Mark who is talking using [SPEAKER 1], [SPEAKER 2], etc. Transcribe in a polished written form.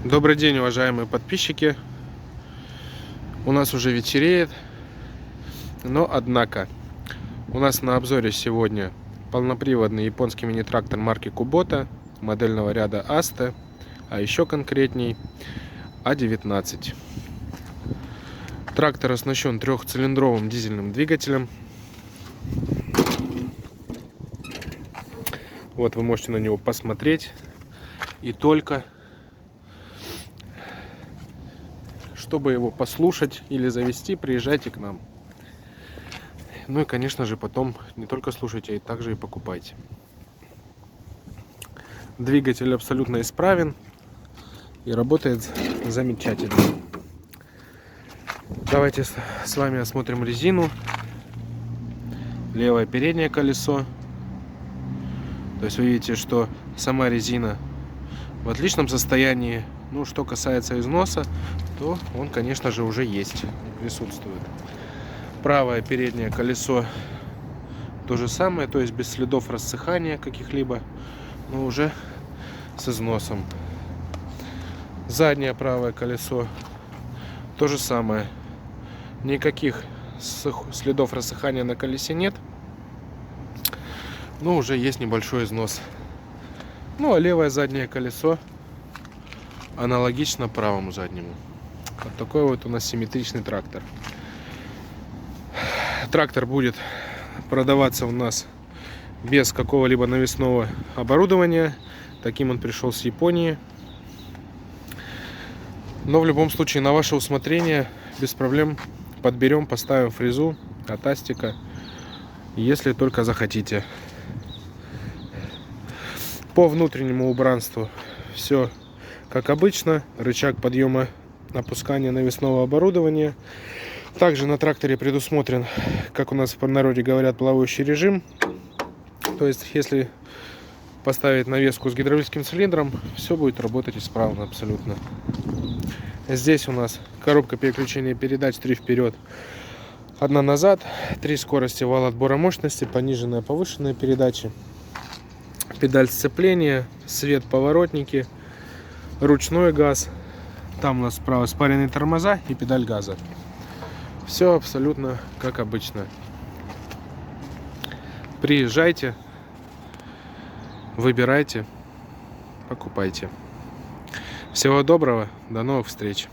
[SPEAKER 1] Добрый день, уважаемые подписчики. У нас уже вечереет, но однако у нас на обзоре сегодня полноприводный японский мини-трактор марки Kubota модельного ряда Aste, а еще конкретней А19. Трактор оснащен трехцилиндровым дизельным двигателем. Вот вы можете на него посмотреть. И только чтобы его послушать или завести, приезжайте к нам. Ну и, конечно же, потом не только слушайте, а и также и покупайте. Двигатель абсолютно исправен и работает замечательно. Давайте с вами осмотрим резину. Левое переднее колесо. То есть вы видите, что сама резина в отличном состоянии. Ну, что касается износа, то он, конечно же, уже есть, присутствует. Правое переднее колесо то же самое, то есть без следов рассыхания каких-либо, но уже с износом. Заднее правое колесо то же самое. Никаких следов рассыхания на колесе нет, но уже есть небольшой износ. Ну а левое заднее колесо аналогично правому заднему. Вот такой вот у нас симметричный трактор. Трактор будет продаваться у нас без какого-либо навесного оборудования. Таким он пришел с Японии. Но в любом случае на ваше усмотрение без проблем подберем, поставим фрезу от Астика, если только захотите. По внутреннему убранству все как обычно. Рычаг подъема опускания навесного оборудования. Также на тракторе предусмотрен, как у нас в народе говорят, плавающий режим. То есть, если поставить навеску с гидравлическим цилиндром, все будет работать исправно абсолютно. Здесь у нас коробка переключения передач 3 вперед, 1 назад, 3 скорости вал отбора мощности, пониженная, повышенная передачи, педаль сцепления, свет, поворотники, ручной газ. Там у нас справа спаренные тормоза и педаль газа. Все абсолютно как обычно. Приезжайте, выбирайте, покупайте. Всего доброго, до новых встреч.